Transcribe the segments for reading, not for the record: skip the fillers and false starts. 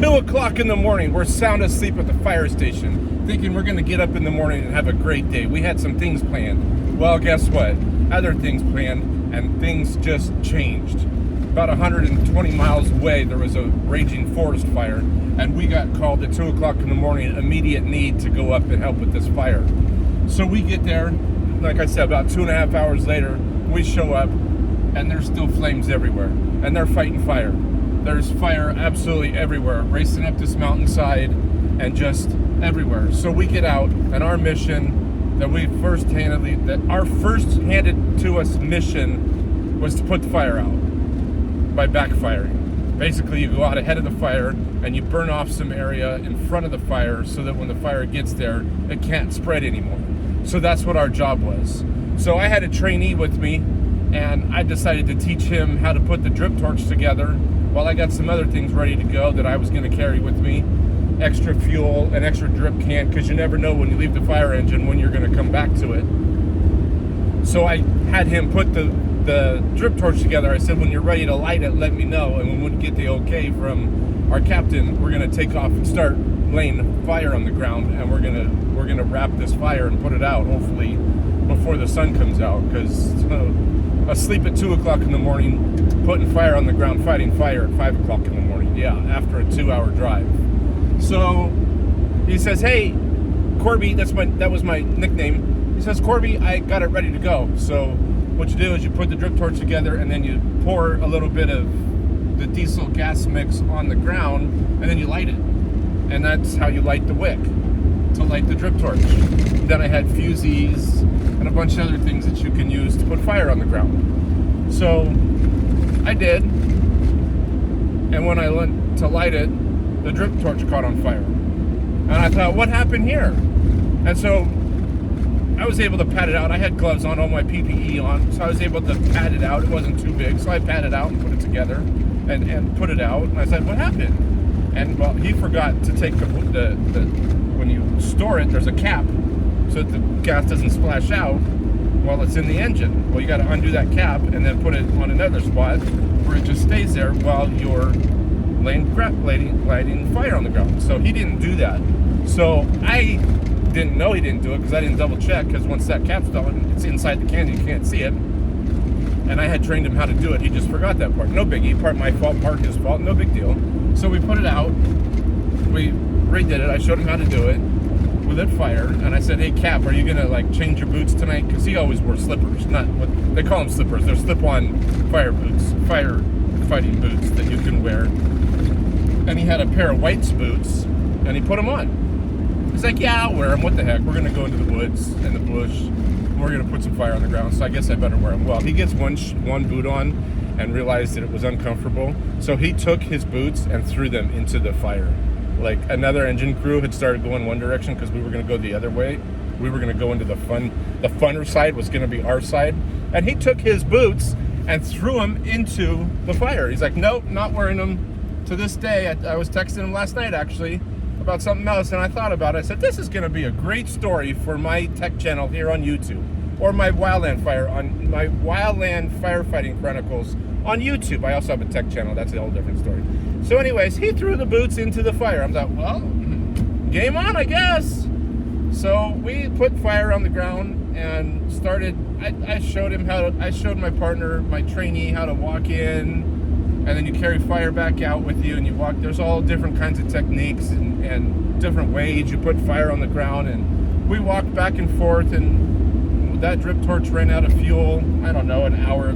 2 o'clock in the morning. We're sound asleep at the fire station, thinking we're going to get up in the morning and have a great day. We had some things planned. Well, guess what? Other things planned, and things just changed. About 120 miles away, there was a raging forest fire, and we got called at 2 o'clock in the morning, immediate need to go up and help with this fire. So we get there, like I said, about 2.5 hours later, we show up, and there's still flames everywhere, and they're fighting fire. There's fire absolutely everywhere, racing up this mountainside, and just everywhere. So we get out, and our mission that our first handed to us mission was to put the fire out by backfiring. Basically, you go out ahead of the fire and you burn off some area in front of the fire so that when the fire gets there, it can't spread anymore. So that's what our job was. So I had a trainee with me, and I decided to teach him how to put the drip torch together while I got some other things ready to go that I was going to carry with me. Extra fuel, an extra drip can, because you never know when you leave the fire engine when you're going to come back to it. So I had him put the drip torch together. I said, when you're ready to light it, let me know. And when we get the okay from our captain, we're going to take off and start laying fire on the ground, and we're going to wrap this fire and put it out, hopefully before the sun comes out, because asleep at 2 o'clock in the morning, putting fire on the ground, fighting fire at 5 o'clock in the morning. Yeah, after a 2-hour drive. So he says, hey, Corby, that was my nickname. He says, Corby, I got it ready to go. So what you do is you put the drip torch together, and then you pour a little bit of the diesel gas mix on the ground, and then you light it. And that's how you light the wick, to light the drip torch. Then I had fusees and a bunch of other things that you can use to put fire on the ground. So I did, and when I went to light it, the drip torch caught on fire. And I thought, what happened here? And so I was able to pat it out. I had gloves on, all my PPE on, so I was able to pat it out. It wasn't too big, so I pat it out and put it together and put it out. And I said, what happened? And well, he forgot to take the when you store it, there's a cap so that the gas doesn't splash out while it's in the engine. Well, you got to undo that cap and then put it on another spot where it just stays there while you're lighting fire on the ground. So he didn't do that. So I didn't know he didn't do it because I didn't double check, because once that cap's done, it's inside the can, you can't see it. And I had trained him how to do it. He just forgot that part. No biggie. Part my fault, part his fault. No big deal. So we put it out. We redid it. I showed him how to do it. We lit fire, and I said, hey, Cap, are you going to change your boots tonight? Because he always wore slippers. Not what they call them slippers. They're slip-on fire boots, firefighting boots that you can wear. And he had a pair of whites boots, and he put them on. He's like, yeah, I'll wear them. What the heck? We're going to go into the woods and the bush. We're going to put some fire on the ground, so I guess I better wear them. Well, he gets one boot on and realized that it was uncomfortable. So he took his boots and threw them into the fire. Like, another engine crew had started going one direction because we were going to go the other way. We were going to go into the funner side was going to be our side. And he took his boots and threw them into the fire. He's like, nope, not wearing them. To this day, I was texting him last night, actually, about something else, and I thought about it. I said, this is going to be a great story for my tech channel here on YouTube, or my Wildland Firefighting Chronicles on YouTube. I also have a tech channel. That's a whole different story. So anyways, he threw the boots into the fire. I thought, well, game on, I guess. So we put fire on the ground and started. I showed my partner, my trainee, how to walk in, and then you carry fire back out with you, and you walk. There's all different kinds of techniques and different ways you put fire on the ground. And we walked back and forth, and that drip torch ran out of fuel. I don't know, an hour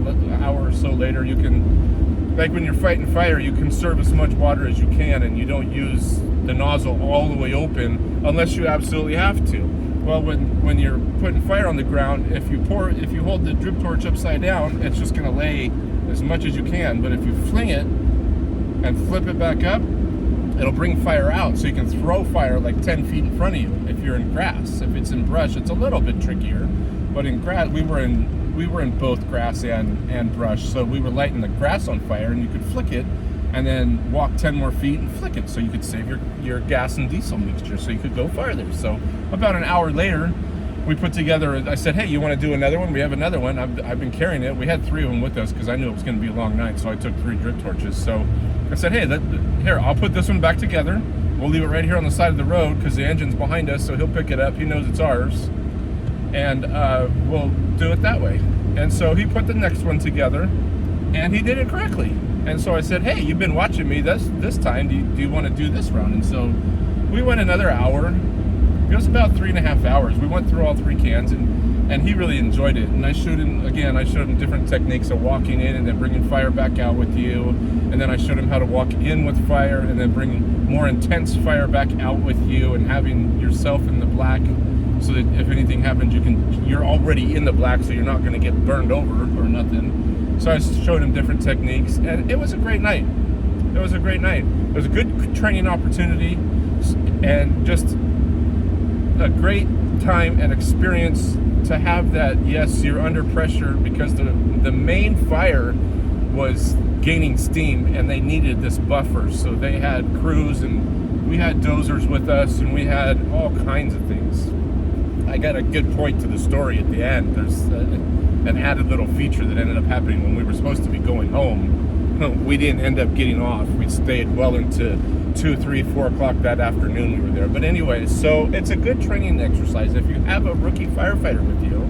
or so later, you can, like when you're fighting fire, you conserve as much water as you can, and you don't use the nozzle all the way open unless you absolutely have to. Well, when you're putting fire on the ground, if you hold the drip torch upside down, it's just going to lay as much as you can. But if you fling it and flip it back up, it'll bring fire out, so you can throw fire like 10 feet in front of you if you're in grass. If it's in brush, it's a little bit trickier. But in grass, we were in both grass and brush, so we were lighting the grass on fire, and you could flick it and then walk 10 more feet and flick it, so you could save your gas and diesel mixture, so you could go farther. So about an hour later, we put together, I said, hey, you want to do another one? We have another one. I've been carrying it. We had 3 of them with us because I knew it was going to be a long night, so I took 3 drip torches. So I said, hey, here, I'll put this one back together. We'll leave it right here on the side of the road because the engine's behind us, so he'll pick it up. He knows it's ours. And we'll do it that way. And so he put the next one together, and he did it correctly. And so I said, hey, you've been watching me this time. Do you want to do this round? And so we went another hour. It was about 3.5 hours. We went through all 3 cans, and he really enjoyed it. And I showed him different techniques of walking in and then bringing fire back out with you. And then I showed him how to walk in with fire and then bring more intense fire back out with you and having yourself in the black so that if anything happens, you're already in the black, so you're not going to get burned over or nothing. So I showed him different techniques, and it was a great night. It was a great night. It was a good training opportunity and just a great time and experience to have that. Yes, you're under pressure because the main fire was gaining steam and they needed this buffer, so they had crews and we had dozers with us and we had all kinds of things. I got a good point to the story at the end. There's an added little feature that ended up happening when we were supposed to be going home. We didn't end up getting off. We stayed well into 2, 3, 4 o'clock that afternoon we were there. But anyway, so it's a good training exercise. If you have a rookie firefighter with you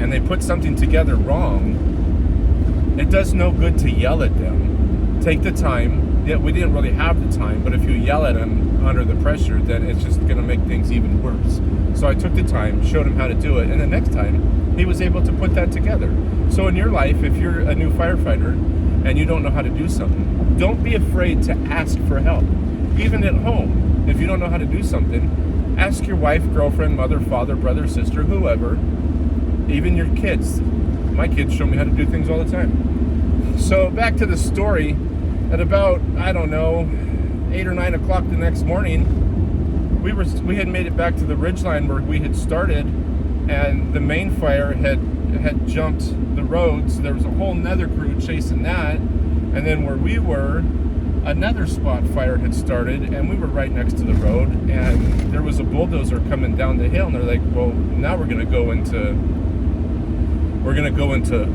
and they put something together wrong, it does no good to yell at them. Take the time. Yeah, we didn't really have the time, but if you yell at them under the pressure, then it's just going to make things even worse. So I took the time, showed him how to do it, and the next time he was able to put that together. So in your life, if you're a new firefighter and you don't know how to do something, don't be afraid to ask for help. Even at home, if you don't know how to do something, ask your wife, girlfriend, mother, father, brother, sister, whoever, even your kids. My kids show me how to do things all the time. So back to the story, at about, 8 or 9 o'clock the next morning, we had made it back to the ridgeline where we had started, and the main fire had jumped the road, so there was a whole nother crew chasing that. And then where we were, another spot fire had started, and we were right next to the road, and there was a bulldozer coming down the hill, and they're like, well, now we're going to go into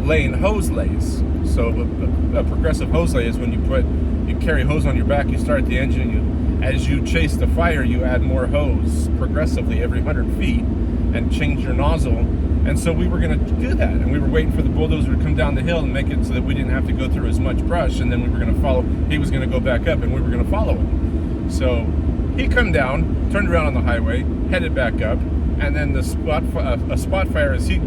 laying hose lays. So a progressive hose lay is when you carry hose on your back, you start the engine, and as you chase the fire, you add more hose progressively every 100 feet and change your nozzle. And so we were going to do that, and we were waiting for the bulldozer to come down the hill and make it so that we didn't have to go through as much brush, and then we were going to follow. He was going to go back up, and we were going to follow him. So he come down, turned around on the highway, headed back up, and then a spot fire, as he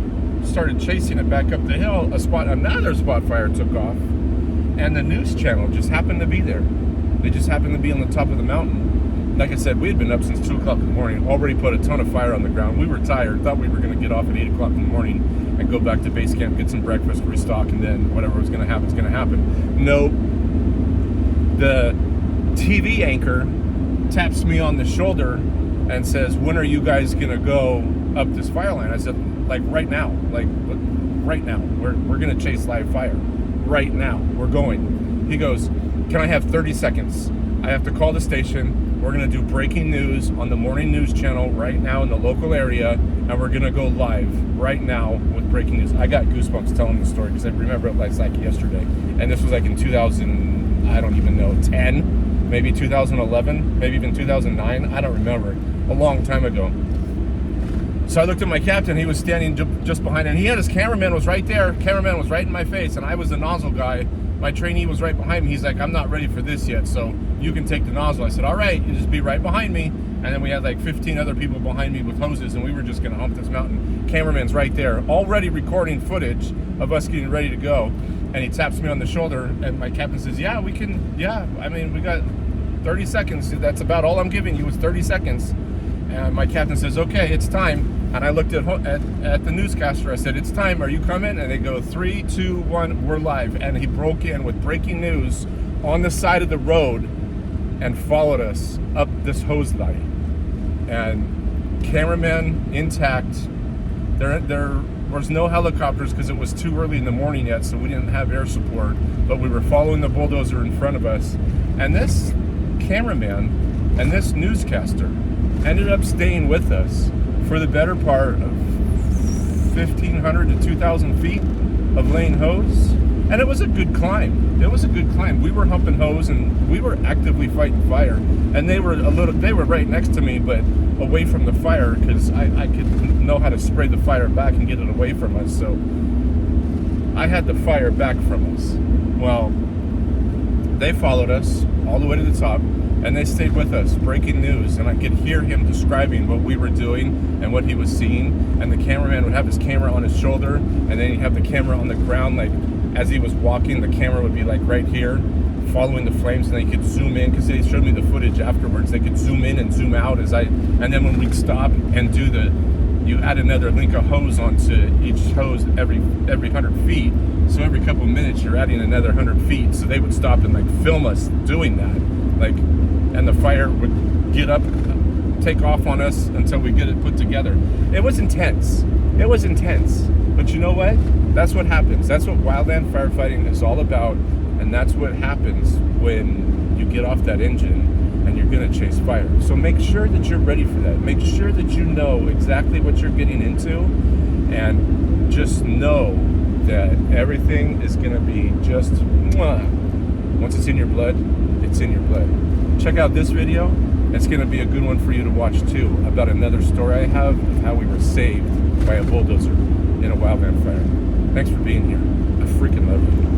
started chasing it back up the hill, another spot fire took off, and the news channel just happened to be there. They just happened to be on the top of the mountain. Like I said, we had been up since 2 o'clock in the morning, already put a ton of fire on the ground. We were tired, thought we were going to get off at 8 o'clock in the morning and go back to base camp, get some breakfast, restock, and then whatever was going to happen is going to happen. Nope. The TV anchor taps me on the shoulder and says, when are you guys going to go up this fire line? I said, like right now. Right now. We're going to chase live fire. Right now. We're going. He goes, can I have 30 seconds? I have to call the station. We're going to do breaking news on the morning news channel right now in the local area, and we're going to go live right now with breaking news. I got goosebumps telling the story because I remember it like yesterday. And this was like in 2000, I don't even know, 10, maybe 2011, maybe even 2009. I don't remember. A long time ago. So I looked at my captain. He was standing just behind, and he had his cameraman was right there. Cameraman was right in my face, and I was the nozzle guy. My trainee was right behind me. He's like, I'm not ready for this yet, so you can take the nozzle. I said, all right, you just be right behind me. And then we had like 15 other people behind me with hoses, and we were just going to hump this mountain. Cameraman's right there, already recording footage of us getting ready to go. And he taps me on the shoulder, and my captain says, we got 30 seconds. That's about all I'm giving you is 30 seconds. And my captain says, okay, it's time. And I looked at the newscaster. I said, it's time. Are you coming? And they go, 3, 2, 1, we're live. And he broke in with breaking news on the side of the road and followed us up this hose line. And cameraman intact. There was no helicopters because it was too early in the morning yet, so we didn't have air support. But we were following the bulldozer in front of us. And this cameraman and this newscaster ended up staying with us for the better part of 1,500 to 2,000 feet of laying hose. And it was a good climb. It was a good climb. We were humping hose and we were actively fighting fire. And they were right next to me, but away from the fire, because I could know how to spray the fire back and get it away from us. So I had the fire back from us. Well, they followed us all the way to the top, and they stayed with us, breaking news. And I could hear him describing what we were doing and what he was seeing. And the cameraman would have his camera on his shoulder, and then he'd have the camera on the ground. Like, as he was walking, the camera would be like right here, following the flames, and they could zoom in, because they showed me the footage afterwards. They could zoom in and zoom out and then when we'd stop and do you add another link of hose onto each hose every 100 feet. So every couple of minutes you're adding another 100 feet. So they would stop and like film us doing that. Like, and the fire would get up, take off on us until we get it put together. It was intense. It was intense. But you know what? That's what happens. That's what wildland firefighting is all about. And that's what happens when you get off that engine and you're gonna chase fire. So make sure that you're ready for that. Make sure that you know exactly what you're getting into, and just know that everything is gonna be just mwah. Once it's in your blood, it's in your blood. Check out this video. It's gonna be a good one for you to watch too, about another story I have of how we were saved by a bulldozer in a wildland fire. Thanks for being here. I freaking love you.